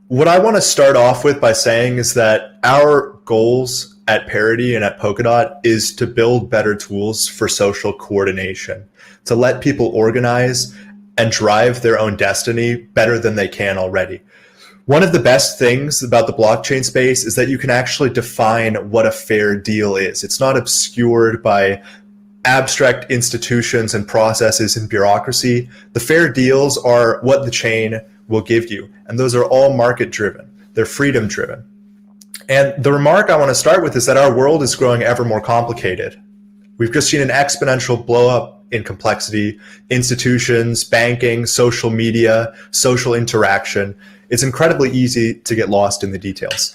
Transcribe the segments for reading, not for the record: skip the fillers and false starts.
What I want to start off with by saying is that our goals at Parity and at Polkadot is to build better tools for social coordination, to let people organize and drive their own destiny better than they can already. One of the best things about the blockchain space is that you can actually define what a fair deal is. It's not obscured by abstract institutions and processes and bureaucracy. The fair deals are what the chain will give you, and those are all market driven. They're freedom driven. And the remark I want to start with is that our world is growing ever more complicated. We've just seen an exponential blow up in complexity, institutions, banking, social media, social interaction. It's incredibly easy to get lost in the details.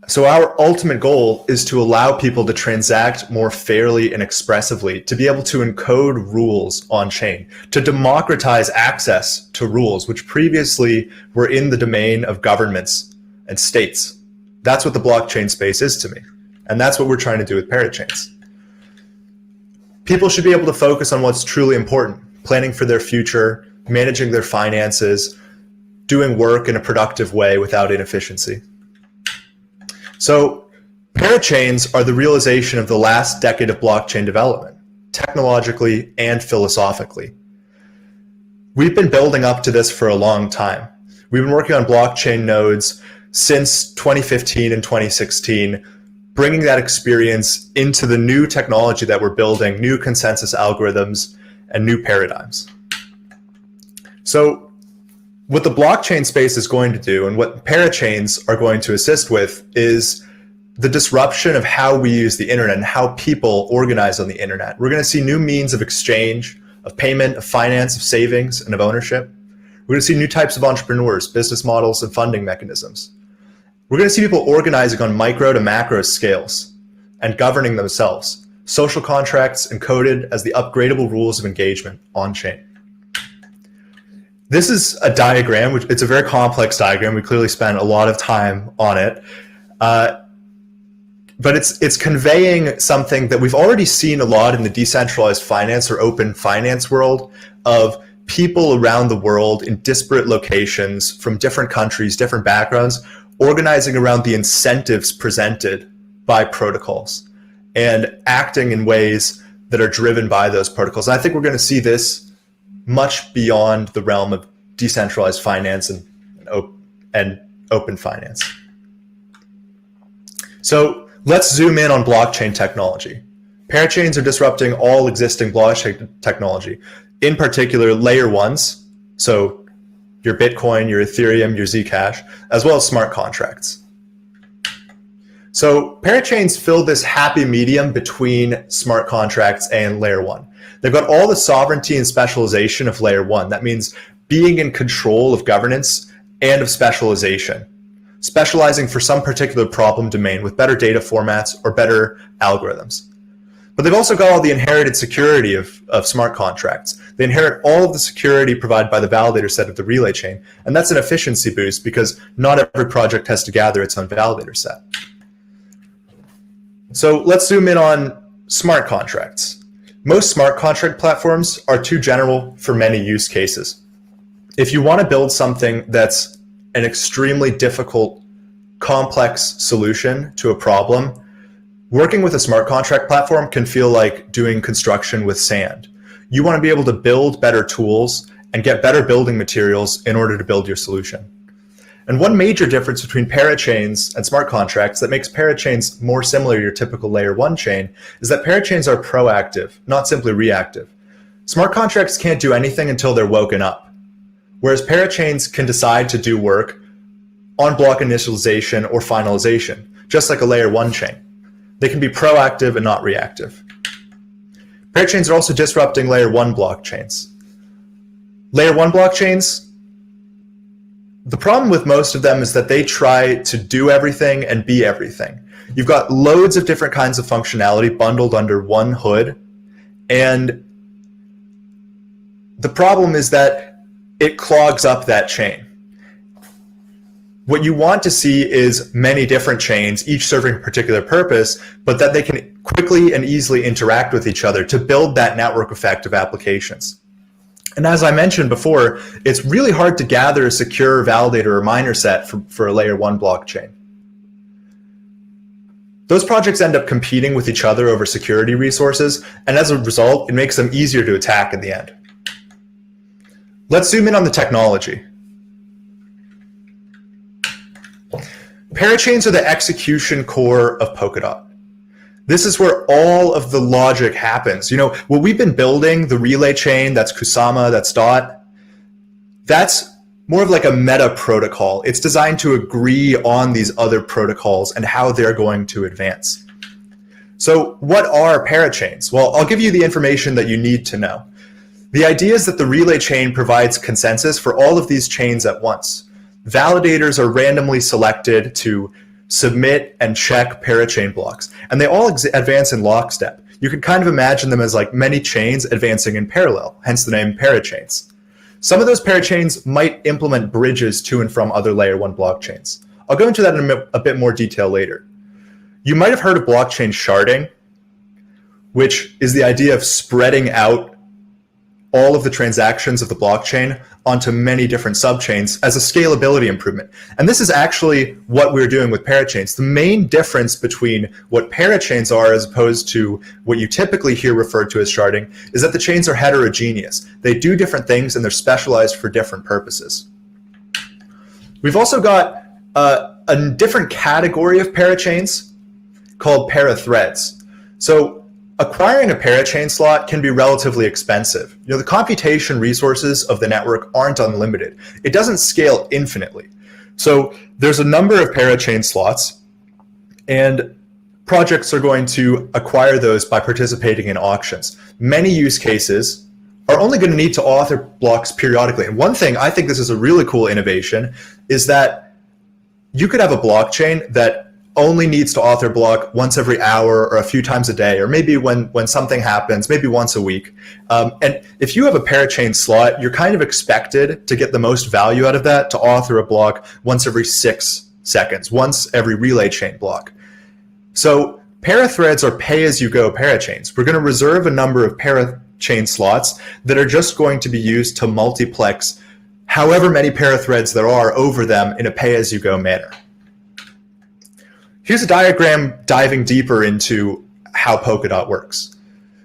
So our ultimate goal is to allow people to transact more fairly and expressively, to be able to encode rules on chain, to democratize access to rules, which previously were in the domain of governments and states. That's what the blockchain space is to me. And that's what we're trying to do with Parachains. People should be able to focus on what's truly important, planning for their future, managing their finances, doing work in a productive way without inefficiency. So parachains are the realization of the last decade of blockchain development, technologically and philosophically. We've been building up to this for a long time. We've been working on blockchain nodes since 2015 and 2016, bringing that experience into the new technology that we're building, new consensus algorithms, and new paradigms. So what the blockchain space is going to do, and what parachains are going to assist with, is the disruption of how we use the internet and how people organize on the internet. We're going to see new means of exchange, of payment, of finance, of savings, and of ownership. We're going to see new types of entrepreneurs, business models, and funding mechanisms. We're going to see people organizing on micro to macro scales and governing themselves. Social contracts encoded as the upgradable rules of engagement on-chain. This is a diagram, which it's a very complex diagram. We clearly spent a lot of time on it. But it's conveying something that we've already seen a lot in the decentralized finance or open finance world, of people around the world in disparate locations from different countries, different backgrounds, organizing around the incentives presented by protocols and acting in ways that are driven by those protocols. And I think we're going to see this much beyond the realm of decentralized finance and open finance. So let's zoom in on blockchain technology. Parachains are disrupting all existing blockchain technology, in particular layer ones, so your Bitcoin, your Ethereum, your Zcash, as well as smart contracts. So parachains fill this happy medium between smart contracts and layer one. They've got all the sovereignty and specialization of layer one. That means being in control of governance and of specialization, specializing for some particular problem domain with better data formats or better algorithms. But they've also got all the inherited security of smart contracts. They inherit all of the security provided by the validator set of the relay chain. And that's an efficiency boost because not every project has to gather its own validator set. So let's zoom in on smart contracts. Most smart contract platforms are too general for many use cases. If you want to build something that's an extremely difficult, complex solution to a problem, working with a smart contract platform can feel like doing construction with sand. You want to be able to build better tools and get better building materials in order to build your solution. And one major difference between parachains and smart contracts that makes parachains more similar to your typical layer one chain is that parachains are proactive, not simply reactive. Smart contracts can't do anything until they're woken up, whereas parachains can decide to do work on block initialization or finalization, just like a layer one chain. They can be proactive and not reactive. Parachains are also disrupting layer one blockchains. Layer one blockchains, the problem with most of them is that they try to do everything and be everything. You've got loads of different kinds of functionality bundled under one hood. And the problem is that it clogs up that chain. What you want to see is many different chains, each serving a particular purpose, but that they can quickly and easily interact with each other to build that network effect of applications. And as I mentioned before, it's really hard to gather a secure validator or miner set for a layer 1 blockchain. Those projects end up competing with each other over security resources, and as a result, it makes them easier to attack in the end. Let's zoom in on the technology. Parachains are the execution core of Polkadot. This is where all of the logic happens. You know, what we've been building, the relay chain, that's Kusama, that's Dot, that's more of like a meta protocol. It's designed to agree on these other protocols and how they're going to advance. So what are parachains? Well, I'll give you the information that you need to know. The idea is that the relay chain provides consensus for all of these chains at once. Validators are randomly selected to submit and check parachain blocks, and they all advance in lockstep. You can kind of imagine them as like many chains advancing in parallel, hence the name parachains. Some of those parachains might implement bridges to and from other layer 1 blockchains. I'll go into that in a bit more detail later. You might have heard of blockchain sharding, which is the idea of spreading out all of the transactions of the blockchain onto many different subchains as a scalability improvement. And this is actually what we're doing with parachains. The main difference between what parachains are as opposed to what you typically hear referred to as sharding is that the chains are heterogeneous. They do different things and they're specialized for different purposes. We've also got a different category of parachains called parathreads. So acquiring a parachain slot can be relatively expensive. You know, the computation resources of the network aren't unlimited. It doesn't scale infinitely. So there's a number of parachain slots, and projects are going to acquire those by participating in auctions. Many use cases are only going to need to author blocks periodically. And one thing, I think this is a really cool innovation, is that you could have a blockchain that only needs to author block once every hour or a few times a day, or maybe when something happens, maybe once a week. And if you have a parachain slot, you're kind of expected to get the most value out of that to author a block once every 6 seconds, once every relay chain block. So parathreads are pay-as-you-go parachains. We're going to reserve a number of parachain slots that are just going to be used to multiplex however many parathreads there are over them in a pay-as-you-go manner. Here's a diagram diving deeper into how Polkadot works.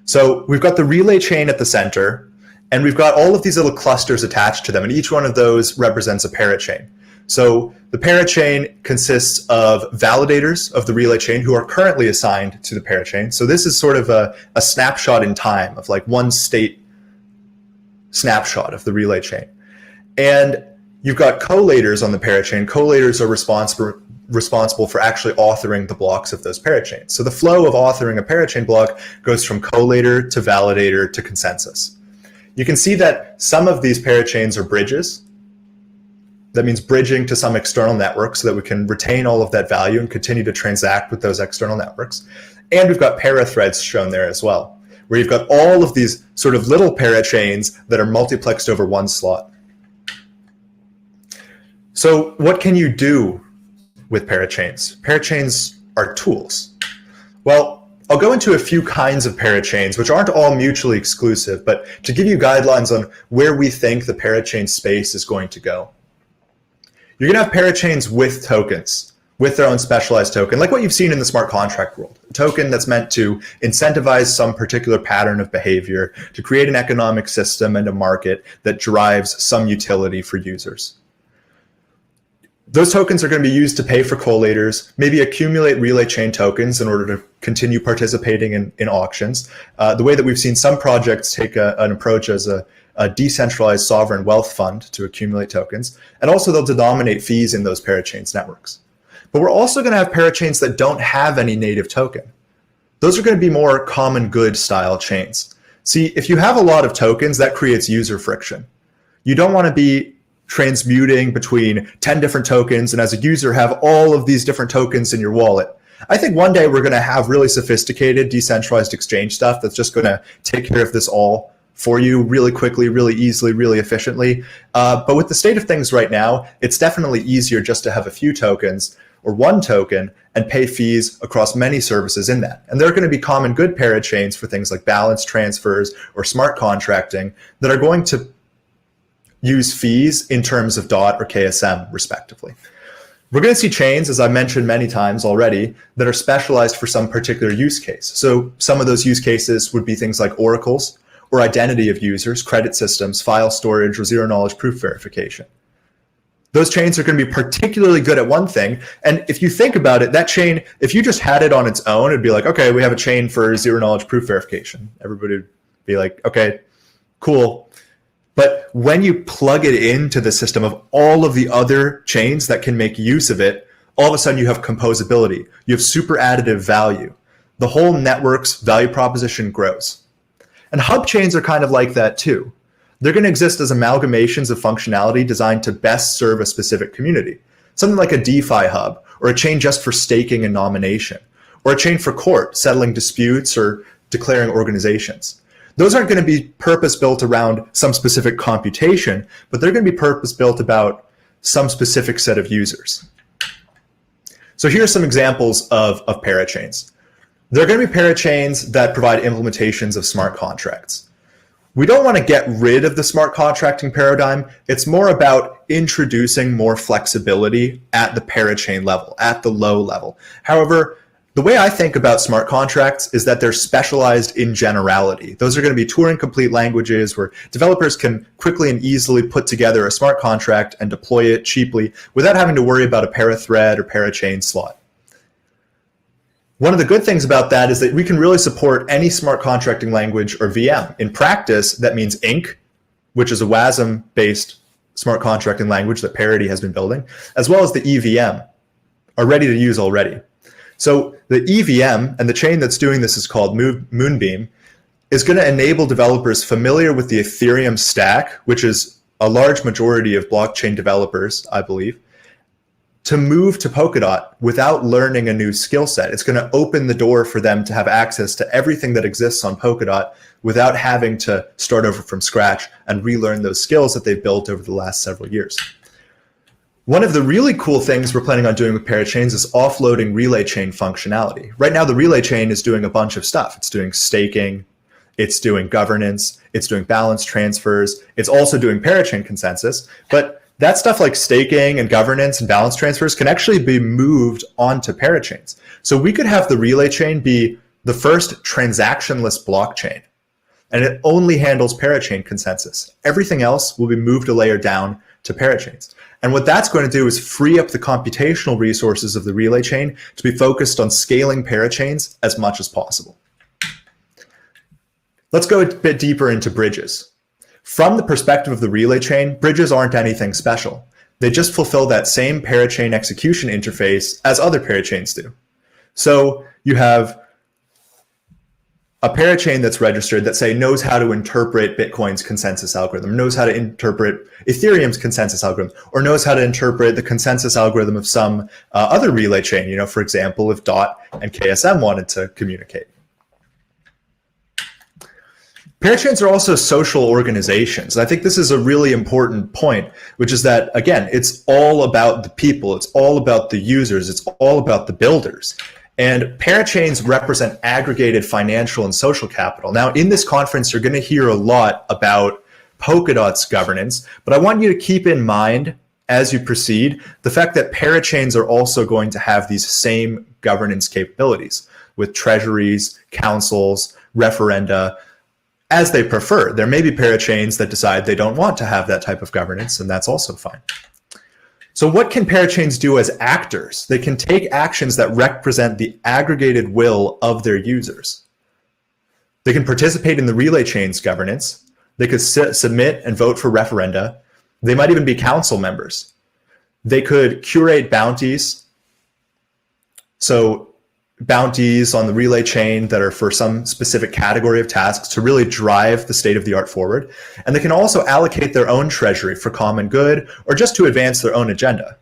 So we've got the relay chain at the center, and we've got all of these little clusters attached to them, and each one of those represents a parachain. So the parachain consists of validators of the relay chain who are currently assigned to the parachain. So this is sort of a snapshot in time of like one state snapshot of the relay chain. And you've got collators on the parachain. Collators are responsible for actually authoring the blocks of those parachains. So the flow of authoring a parachain block goes from collator to validator to consensus. You can see that some of these parachains are bridges. That means bridging to some external network so that we can retain all of that value and continue to transact with those external networks. And we've got parathreads shown there as well, where you've got all of these sort of little parachains that are multiplexed over one slot. So what can you do with parachains? Parachains are tools. Well, I'll go into a few kinds of parachains, which aren't all mutually exclusive, but to give you guidelines on where we think the parachain space is going to go. You're going to have parachains with tokens, with their own specialized token, like what you've seen in the smart contract world. A token that's meant to incentivize some particular pattern of behavior, to create an economic system and a market that drives some utility for users. Those tokens are going to be used to pay for collators, maybe accumulate relay chain tokens in order to continue participating in auctions. The way that we've seen some projects take an approach as a decentralized sovereign wealth fund to accumulate tokens. And also they'll denominate fees in those parachains networks. But we're also going to have parachains that don't have any native token. Those are going to be more common good style chains. See, if you have a lot of tokens, that creates user friction. You don't want to be transmuting between 10 different tokens and as a user have all of these different tokens in your wallet. I think one day we're going to have really sophisticated decentralized exchange stuff that's just going to take care of this all for you really quickly, really easily, really efficiently. But with the state of things right now, it's definitely easier just to have a few tokens or one token and pay fees across many services in that. And there are going to be common good parachains for things like balance transfers or smart contracting that are going to use fees in terms of DOT or KSM, respectively. We're going to see chains, as I mentioned many times already, that are specialized for some particular use case. So some of those use cases would be things like oracles or identity of users, credit systems, file storage, or zero-knowledge proof verification. Those chains are going to be particularly good at one thing. And if you think about it, that chain, if you just had it on its own, it'd be like, okay, we have a chain for zero-knowledge proof verification. Everybody would be like, okay, cool. But when you plug it into the system of all of the other chains that can make use of it, all of a sudden you have composability. You have super additive value. The whole network's value proposition grows. And hub chains are kind of like that too. They're going to exist as amalgamations of functionality designed to best serve a specific community. Something like a DeFi hub, or a chain just for staking and nomination, or a chain for court, settling disputes or declaring organizations. Those aren't going to be purpose-built around some specific computation, but they're going to be purpose-built about some specific set of users. So here are some examples of parachains. There are going to be parachains that provide implementations of smart contracts. We don't want to get rid of the smart contracting paradigm. It's more about introducing more flexibility at the parachain level, at the low level. However, the way I think about smart contracts is that they're specialized in generality. Those are going to be Turing complete languages where developers can quickly and easily put together a smart contract and deploy it cheaply without having to worry about a parathread or parachain slot. One of the good things about that is that we can really support any smart contracting language or VM. In practice, that means Inc, which is a WASM-based smart contracting language that Parity has been building, as well as the EVM, are ready to use already. So the EVM, and the chain that's doing this is called Moonbeam, is going to enable developers familiar with the Ethereum stack, which is a large majority of blockchain developers, I believe, to move to Polkadot without learning a new skill set. It's going to open the door for them to have access to everything that exists on Polkadot without having to start over from scratch and relearn those skills that they've built over the last several years. One of the really cool things we're planning on doing with Parachains is offloading relay chain functionality. Right now, the relay chain is doing a bunch of stuff. It's doing staking, it's doing governance, it's doing balance transfers, it's also doing parachain consensus, but that stuff like staking and governance and balance transfers can actually be moved onto parachains. So we could have the relay chain be the first transactionless blockchain, and it only handles parachain consensus. Everything else will be moved a layer down to parachains. And what that's going to do is free up the computational resources of the relay chain to be focused on scaling parachains as much as possible. Let's go a bit deeper into bridges. From the perspective of the relay chain, bridges aren't anything special. They just fulfill that same parachain execution interface as other parachains do. So you have a parachain that's registered that, say, knows how to interpret Bitcoin's consensus algorithm, knows how to interpret Ethereum's consensus algorithm, or knows how to interpret the consensus algorithm of some other relay chain, for example, if DOT and KSM wanted to communicate. Parachains are also social organizations. I think this is a really important point, which is that, again, it's all about the people. It's all about the users. It's all about the builders. And parachains represent aggregated financial and social capital. Now, in this conference, you're going to hear a lot about Polkadot's governance, but I want you to keep in mind as you proceed the fact that parachains are also going to have these same governance capabilities with treasuries, councils, referenda, as they prefer. There may be parachains that decide they don't want to have that type of governance, and that's also fine. So what can parachains do as actors? They can take actions that represent the aggregated will of their users. They can participate in the relay chain's governance. They could submit and vote for referenda. They might even be council members. They could curate bounties. So bounties on the relay chain that are for some specific category of tasks to really drive the state of the art forward. And they can also allocate their own treasury for common good or just to advance their own agenda.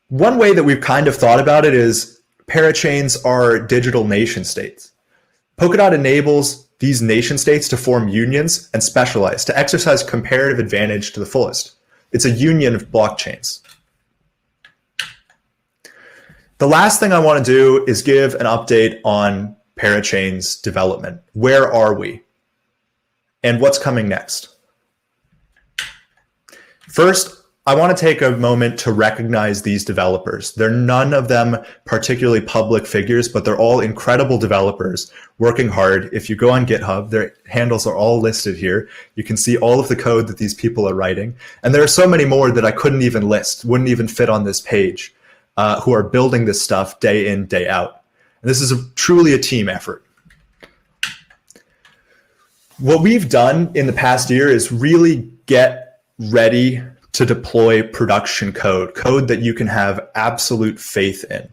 One way that we've kind of thought about it is parachains are digital nation states. Polkadot enables these nation states to form unions and specialize, to exercise comparative advantage to the fullest. It's a union of blockchains. The last thing I want to do is give an update on Parachains development. Where are we? and what's coming next. First, I want to take a moment to recognize these developers. They're none of them particularly public figures, but they're all incredible developers working hard. If you go on GitHub, their handles are all listed here. You can see all of the code that these people are writing. And there are so many more that I couldn't even list, wouldn't even fit on this page, who are building this stuff day in, day out. And this is truly a team effort. What we've done in the past year is really get ready to deploy production code that you can have absolute faith in.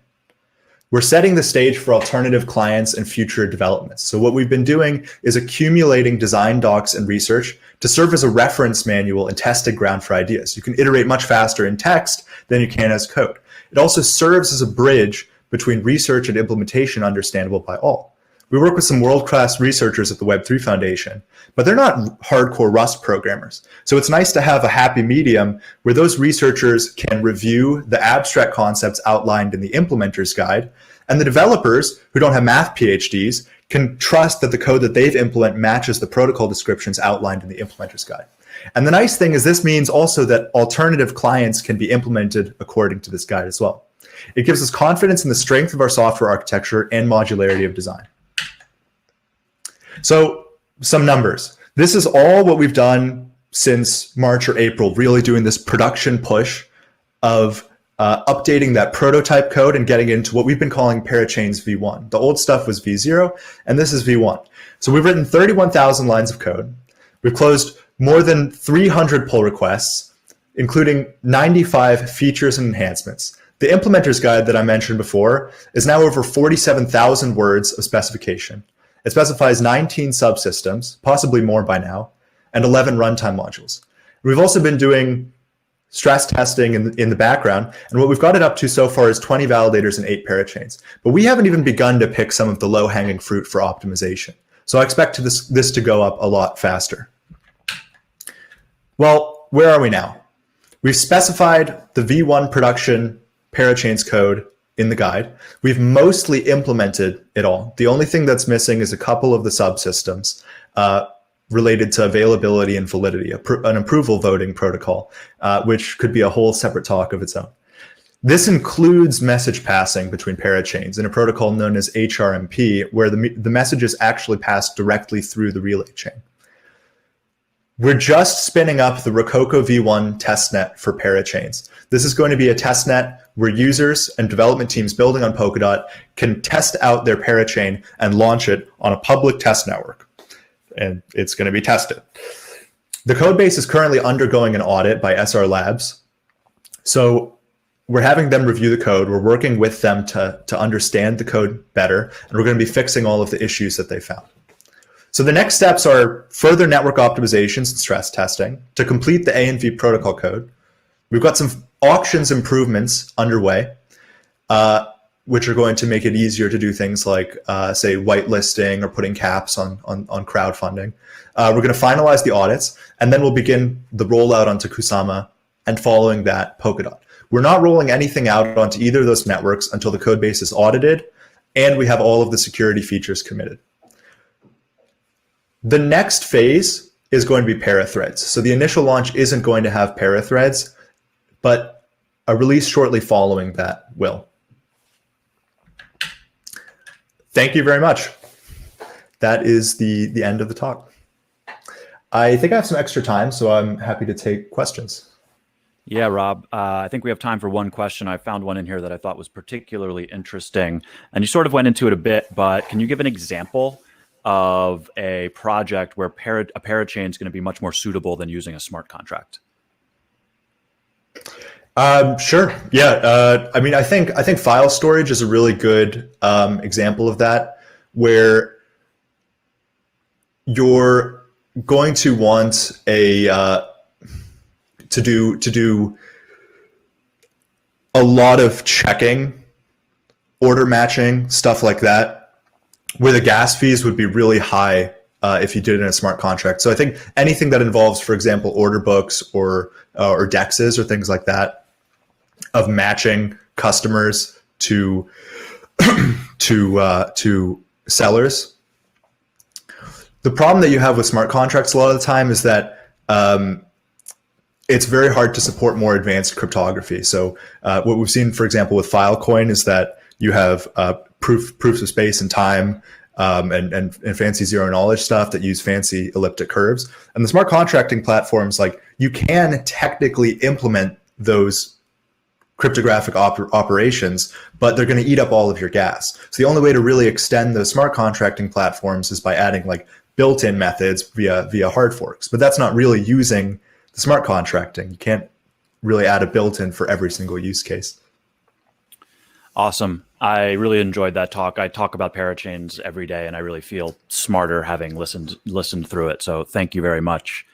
We're setting the stage for alternative clients and future developments. So what we've been doing is accumulating design docs and research to serve as a reference manual and testing ground for ideas. You can iterate much faster in text than you can as code. It also serves as a bridge between research and implementation understandable by all. We work with some world-class researchers at the Web3 Foundation, but they're not hardcore Rust programmers. So it's nice to have a happy medium where those researchers can review the abstract concepts outlined in the implementer's guide, and the developers who don't have math PhDs can trust that the code that they've implemented matches the protocol descriptions outlined in the implementer's guide. And the nice thing is this means also that alternative clients can be implemented according to this guide as well. It gives us confidence in the strength of our software architecture and modularity of design. So some numbers. This is all what we've done since March or April, really doing this production push of updating that prototype code and getting into what we've been calling Parachains V1. The old stuff was V0, and this is V1. So we've written 31,000 lines of code. We've closed more than 300 pull requests, including 95 features and enhancements. The implementer's guide that I mentioned before is now over 47,000 words of specification. It specifies 19 subsystems, possibly more by now, and 11 runtime modules. We've also been doing stress testing in the background, and what we've got it up to so far is 20 validators and 8 parachains. But we haven't even begun to pick some of the low-hanging fruit for optimization. So I expect this to go up a lot faster. Well, where are we now? We've specified the V1 production Parachains code in the guide. We've mostly implemented it all. The only thing that's missing is a couple of the subsystems related to availability and validity, an approval voting protocol, which could be a whole separate talk of its own. This includes message passing between parachains in a protocol known as HRMP, where the messages actually pass directly through the relay chain. We're just spinning up the Rococo V1 testnet for Parachains. This is going to be a testnet where users and development teams building on Polkadot can test out their parachain and launch it on a public test network. And it's going to be tested. The code base is currently undergoing an audit by SR Labs. So we're having them review the code. We're working with them to understand the code better, and we're going to be fixing all of the issues that they found. So the next steps are further network optimizations and stress testing to complete the A and V protocol code. We've got some auctions improvements underway, which are going to make it easier to do things like, say, whitelisting or putting caps on crowdfunding. We're going to finalize the audits, and then we'll begin the rollout onto Kusama, and following that, Polkadot. We're not rolling anything out onto either of those networks until the code base is audited and we have all of the security features committed. The next phase is going to be Parathreads. So the initial launch isn't going to have Parathreads, but a release shortly following that will. Thank you very much. That is the end of the talk. I think I have some extra time, so I'm happy to take questions. Yeah, Rob, I think we have time for one question. I found one in here that I thought was particularly interesting, and you sort of went into it a bit, but can you give an example of a project where a parachain is going to be much more suitable than using a smart contract? Sure. Yeah. I mean, I think file storage is a really good example of that, where you're going to want to do a lot of checking, order matching, stuff like that, where the gas fees would be really high if you did it in a smart contract. So I think anything that involves, for example, order books or dexes or things like that, of matching customers to sellers, The problem that you have with smart contracts a lot of the time is that it's very hard to support more advanced cryptography. So what we've seen, for example, with Filecoin is that you have proofs of space and time and fancy zero knowledge stuff that use fancy elliptic curves. And the smart contracting platforms, like, you can technically implement those cryptographic operations, but they're going to eat up all of your gas. So the only way to really extend the smart contracting platforms is by adding like built-in methods via hard forks. But that's not really using the smart contracting. You can't really add a built-in for every single use case. Awesome. I really enjoyed that talk. I talk about parachains every day, and I really feel smarter having listened through it. So thank you very much.